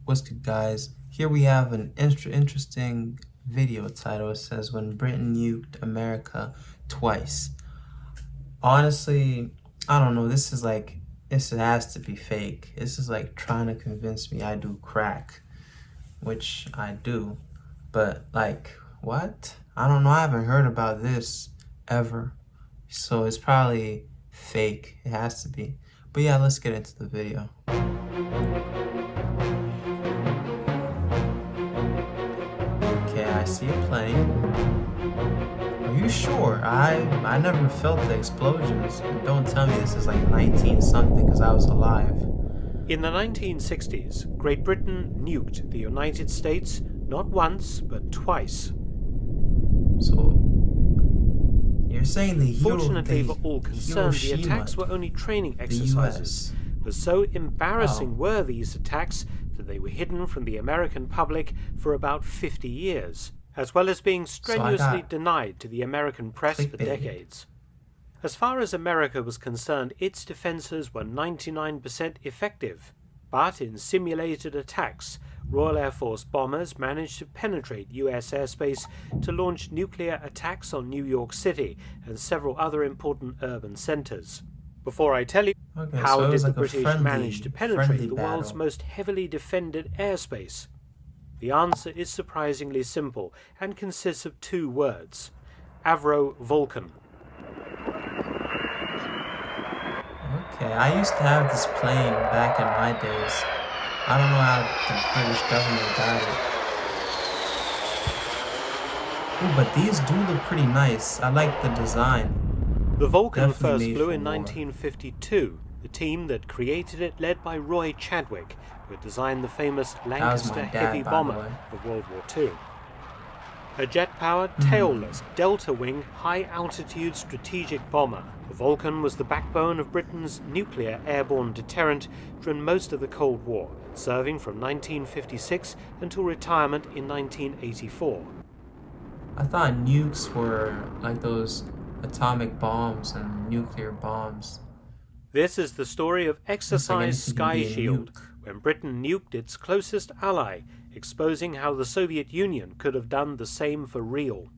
What's good, guys? Here we have an interesting video title. It says, "When Britain Nuked America Twice." Honestly, I don't know. This has to be fake. This is like trying to convince me I do crack, which I do. But like, what? I don't know. I haven't heard about this ever. So it's probably fake. It has to be. But yeah, let's get into the video. Okay, I see a plane. Are you sure? I never felt the explosions. Don't tell me this is like 19 something because I was alive. In the 1960s, Great Britain nuked the United States not once, but twice. So, you're saying Fortunately for all concerned, the attacks were only training exercises, but so embarrassing were these attacks that they were hidden from the American public for about 50 years, as well as being strenuously denied to the American press for decades. As far as America was concerned, its defenses were 99% effective, but in simulated attacks, Royal Air Force bombers managed to penetrate US airspace to launch nuclear attacks on New York City and several other important urban centers. Before I tell you how did the British manage to penetrate the world's most heavily defended airspace, the answer is surprisingly simple and consists of two words: Avro-Vulcan. Okay, I used to have this plane back in my days. I don't know how the British government got it. Ooh, but these do look pretty nice. I like the design. The Vulcan first flew in 1952. The team that created it, led by Roy Chadwick, who had designed the famous Lancaster heavy bomber of World War II. A jet-powered, tailless, delta-wing, high-altitude strategic bomber, the Vulcan was the backbone of Britain's nuclear airborne deterrent during most of the Cold War, serving from 1956 until retirement in 1984. I thought nukes were like those atomic bombs and nuclear bombs. This is the story of Exercise Sky Shield, when Britain nuked its closest ally, exposing how the Soviet Union could have done the same for real.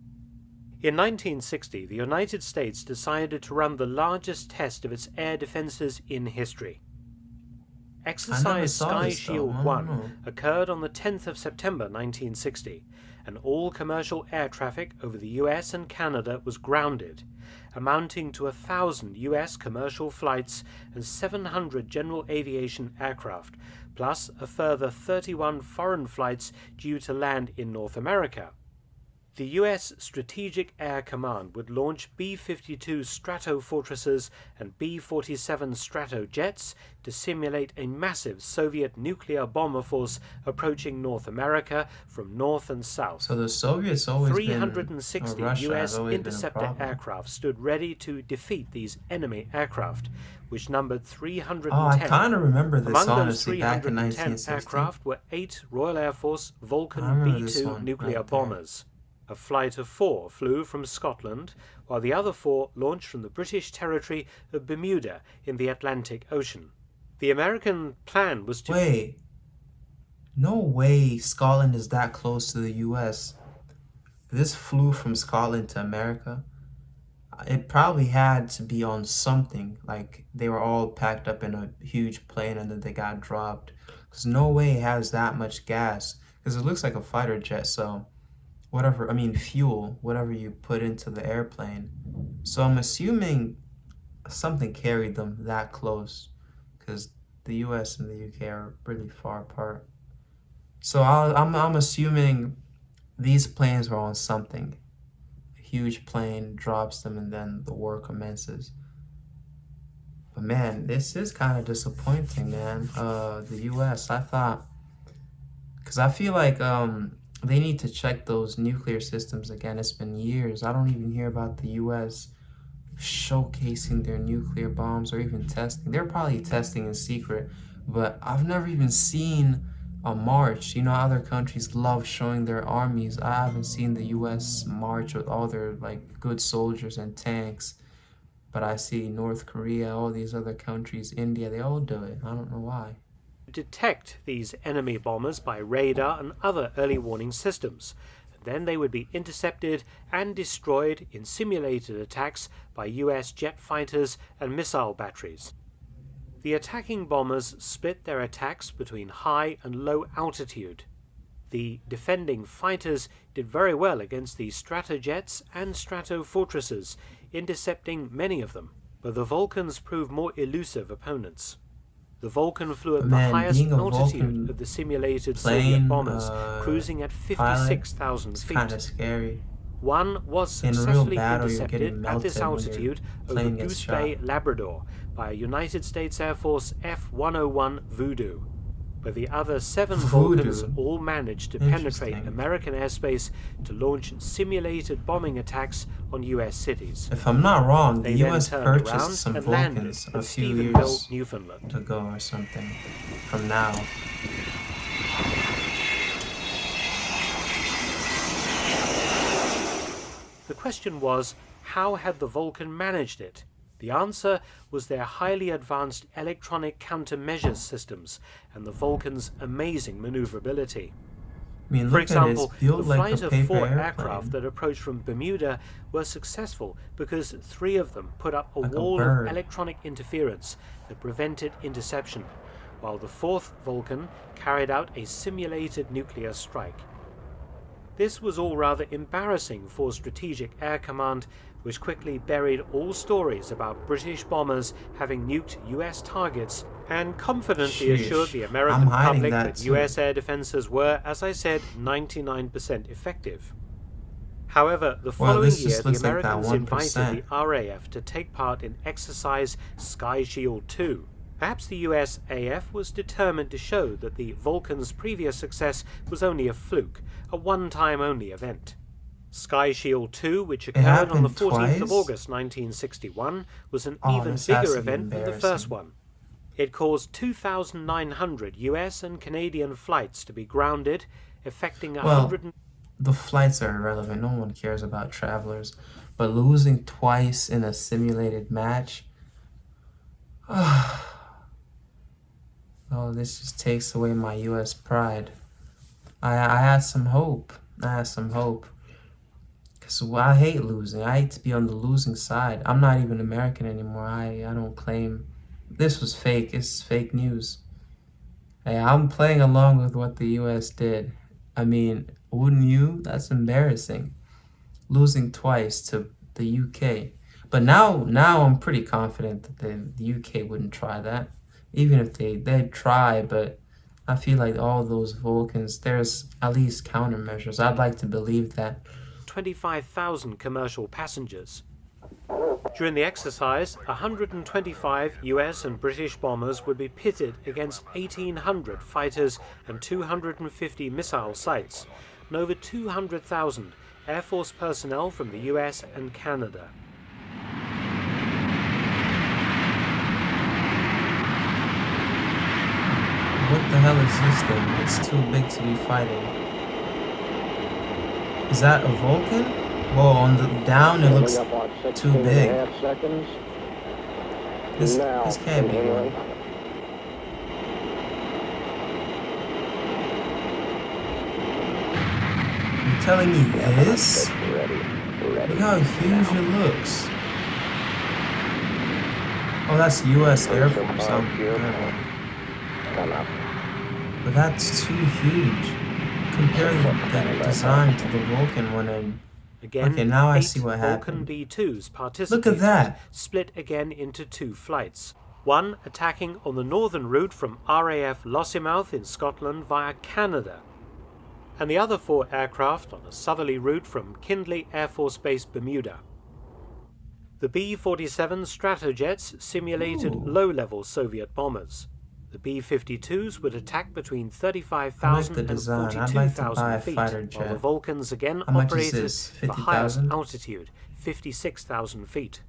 In 1960, the United States decided to run the largest test of its air defenses in history. Exercise Sky Shield 1 occurred on the 10th of September 1960, and all commercial air traffic over the US and Canada was grounded, amounting to 1,000 US commercial flights and 700 general aviation aircraft, plus a further 31 foreign flights due to land in North America. The US Strategic Air Command would launch B-52 Stratofortresses and B-47 Stratojets to simulate a massive Soviet nuclear bomber force approaching North America from north and south. So the Soviets always 360 US interceptor aircraft stood ready to defeat these enemy aircraft, which numbered 310. Oh, I kind of remember this. Among honestly, those 310 back in 1960. aircraft were 8 Royal Air Force Vulcan B-2 nuclear bombers. A flight of 4 flew from Scotland, while the other 4 launched from the British territory of Bermuda in the Atlantic Ocean. The American plan was to... Wait. No way Scotland is that close to the US. This flew from Scotland to America. It probably had to be on something. Like, they were all packed up in a huge plane and then they got dropped. Because no way it has that much gas. Because it looks like a fighter jet, so... fuel, whatever you put into the airplane. So I'm assuming something carried them that close, because the US and the UK are really far apart. So I'm assuming these planes were on something. A huge plane drops them and then the war commences. But man, this is kind of disappointing, man. The US, I thought, because I feel like they need to check those nuclear systems again. It's been years. I don't even hear about the US showcasing their nuclear bombs or even testing. They're probably testing in secret, but I've never even seen a march. You know, other countries love showing their armies. I haven't seen the US march with all their like good soldiers and tanks, but I see North Korea, all these other countries, India, they all do it. I don't know why. detect these enemy bombers by radar and other early warning systems. Then they would be intercepted and destroyed in simulated attacks by US jet fighters and missile batteries. The attacking bombers split their attacks between high and low altitude. The defending fighters did very well against the stratojets and stratofortresses, intercepting many of them, but the Vulcans proved more elusive opponents. The Vulcan flew at the highest altitude of the simulated Soviet bombers, cruising at 56,000 feet. Kind of scary. One was successfully intercepted at this altitude over Goose Bay, Labrador, by a United States Air Force F-101 Voodoo. But the other 7 Vulcans all managed to penetrate American airspace to launch simulated bombing attacks on US cities. If I'm not wrong, the US purchased some and Vulcans a few years ago or something from now. The question was, how had the Vulcan managed it? The answer was their highly advanced electronic countermeasures systems and the Vulcan's amazing maneuverability. For example, the flight of 4 aircraft that approached from Bermuda were successful because 3 of them put up a wall of electronic interference that prevented interception, while the 4th Vulcan carried out a simulated nuclear strike. This was all rather embarrassing for Strategic Air Command, which quickly buried all stories about British bombers having nuked US targets and confidently assured the American public that US air defenses were, as I said, 99% effective. However, the following year, the Americans invited the RAF to take part in exercise Sky Shield 2. Perhaps the US AF was determined to show that the Vulcan's previous success was only a fluke, a one-time only event. Sky Shield 2, which occurred on the 14th of August 1961, was an even bigger event than the first one. It caused 2,900 US and Canadian flights to be grounded, affecting 100... the flights are irrelevant. No one cares about travelers. But losing twice in a simulated match... Oh, this just takes away my US pride. I had some hope. Because I hate losing. I hate to be on the losing side. I'm not even American anymore. I don't claim... This was fake. It's fake news. Hey, I'm playing along with what the US did. I mean, wouldn't you? That's embarrassing. Losing twice to the UK. But now I'm pretty confident that the UK wouldn't try that. Even if they'd try, but I feel like all those Vulcans, there's at least countermeasures. I'd like to believe that. 25,000 commercial passengers. During the exercise, 125 US and British bombers would be pitted against 1,800 fighters and 250 missile sites, and over 200,000 Air Force personnel from the US and Canada. What the hell is this thing? It's too big to be fighting. Is that a Vulcan? Whoa, on the down it looks too big. This can't be one. You're telling me this? Look how huge it looks. Oh, that's US Air Force. But that's too huge. Comparing the design to the Vulcan one and... Again, okay, now I see what happened. Vulcan B-2s participated, look at that. Split again into 2 flights. One attacking on the northern route from RAF Lossiemouth in Scotland via Canada, and the other 4 aircraft on a southerly route from Kindley Air Force Base, Bermuda. The B-47 Stratojets simulated low-level Soviet bombers. The B-52s would attack between 35,000 and 42,000 feet, while the Vulcans again operated at the highest altitude, 56,000 feet.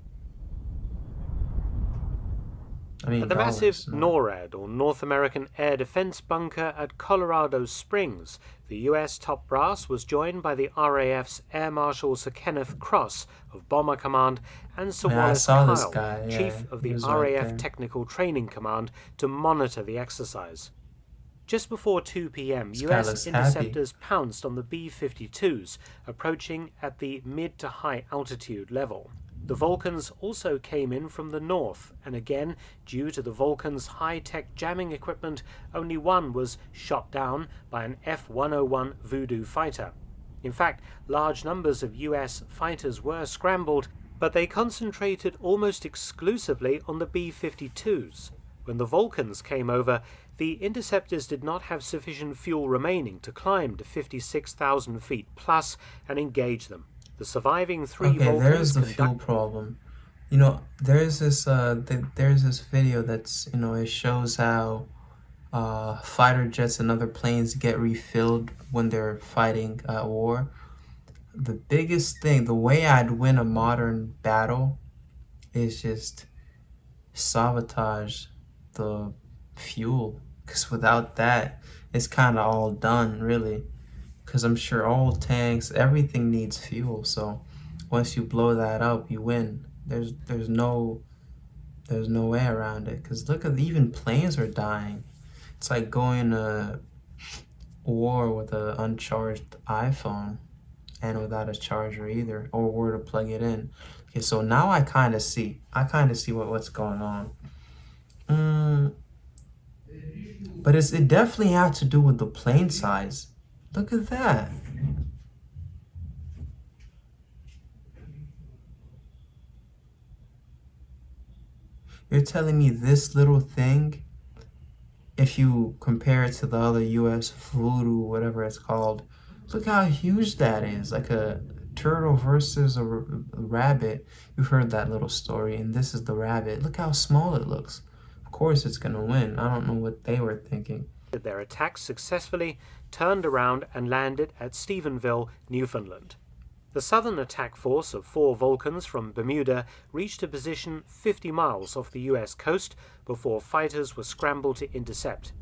At the massive NORAD, or North American Air Defense Bunker at Colorado Springs, the US top brass was joined by the RAF's Air Marshal Sir Kenneth Cross of Bomber Command and Sir Wallace Kyle, Chief of the RAF Technical Training Command, to monitor the exercise. Just before 2 p.m., This guy US looks interceptors pounced on the B-52s, approaching at the mid to high altitude level. The Vulcans also came in from the north, and again, due to the Vulcans' high-tech jamming equipment, only one was shot down by an F-101 Voodoo fighter. In fact, large numbers of US fighters were scrambled, but they concentrated almost exclusively on the B-52s. When the Vulcans came over, the interceptors did not have sufficient fuel remaining to climb to 56,000 feet plus and engage them. The surviving three Vulcans there's the fuel problem. You know, there's this video that's, you know, it shows how fighter jets and other planes get refilled when they're fighting a war. The biggest thing, the way I'd win a modern battle is just sabotage the fuel, because without that, it's kind of all done, really. Because I'm sure all tanks, everything needs fuel. So once you blow that up, you win. There's no way around it. Because look at, even planes are dying. It's like going to war with an uncharged iPhone and without a charger either, or where to plug it in. Okay, so now I kind of see what's going on. But it definitely had to do with the plane size. Look at that. You're telling me this little thing, if you compare it to the other US Voodoo, whatever it's called, look how huge that is. Like a turtle versus a rabbit. You've heard that little story, and this is the rabbit. Look how small it looks. Of course it's gonna win. I don't know what they were thinking. Their attacks successfully, turned around and landed at Stephenville, Newfoundland. The southern attack force of 4 Vulcans from Bermuda reached a position 50 miles off the US coast before fighters were scrambled to intercept.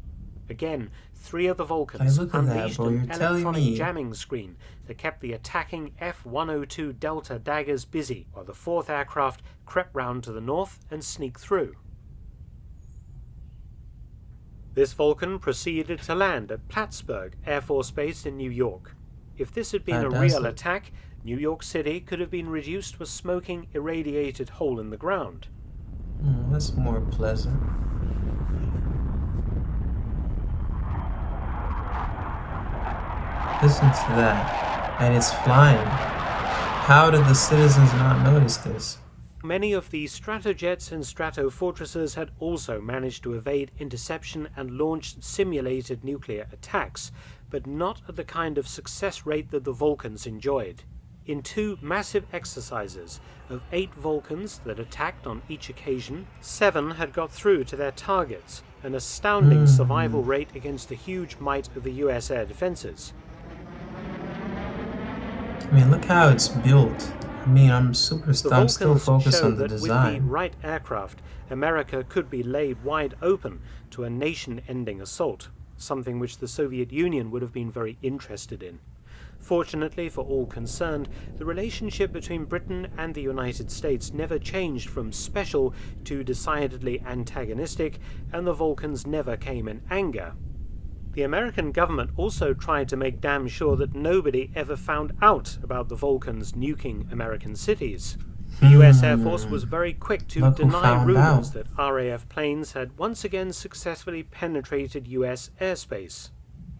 Again, 3 of the Vulcans unleashed an electronic jamming screen that kept the attacking F-102 Delta daggers busy, while the 4th aircraft crept round to the north and sneaked through. This Vulcan proceeded to land at Plattsburgh Air Force Base in New York. If this had been a real attack, New York City could have been reduced to a smoking, irradiated hole in the ground. That's more pleasant. Listen to that. And it's flying. How did the citizens not notice this? Many of the stratojets and stratofortresses had also managed to evade interception and launched simulated nuclear attacks, but not at the kind of success rate that the Vulcans enjoyed. In 2 massive exercises of 8 Vulcans that attacked on each occasion, 7 had got through to their targets, an astounding survival rate against the huge might of the US air defenses. I mean, look how it's built. I mean, I'm still focused on the design. With the right aircraft, America could be laid wide open to a nation-ending assault, something which the Soviet Union would have been very interested in. Fortunately for all concerned, the relationship between Britain and the United States never changed from special to decidedly antagonistic, and the Vulcans never came in anger. The American government also tried to make damn sure that nobody ever found out about the Vulcans nuking American cities. The US Air Force was very quick to deny rumors that RAF planes had once again successfully penetrated US airspace.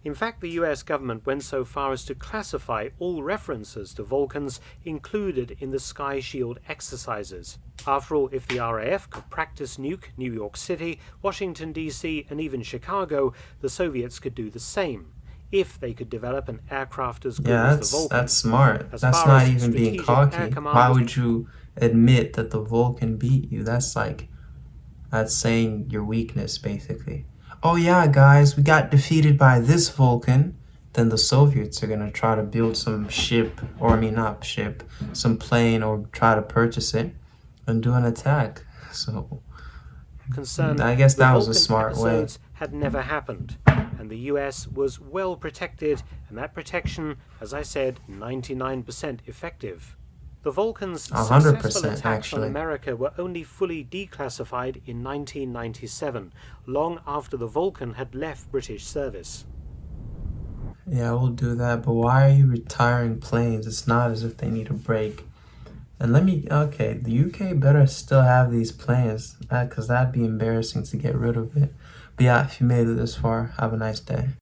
In fact, the US government went so far as to classify all references to Vulcans included in the Sky Shield exercises. After all, if the RAF could practice nuke New York City, Washington, D.C., and even Chicago, the Soviets could do the same, if they could develop an aircraft as good as the Vulcan. That's smart. That's not even being cocky. Why would you admit that the Vulcan beat you? That's saying your weakness, basically. Oh yeah, guys, we got defeated by this Vulcan. Then the Soviets are gonna try to build some ship, or I mean not ship, some plane, or try to purchase it and do an attack. So I guess that was a smart way. Had never happened, and the US was well protected, and that protection, as I said, 99% effective. The Vulcan's successful 100% attacks on actually. America were only fully declassified in 1997, long after the Vulcan had left British service. Yeah, we'll do that, but why are you retiring planes? It's not as if they need a break. And okay, the UK better still have these planes, because that'd be embarrassing to get rid of it. But yeah, if you made it this far, have a nice day.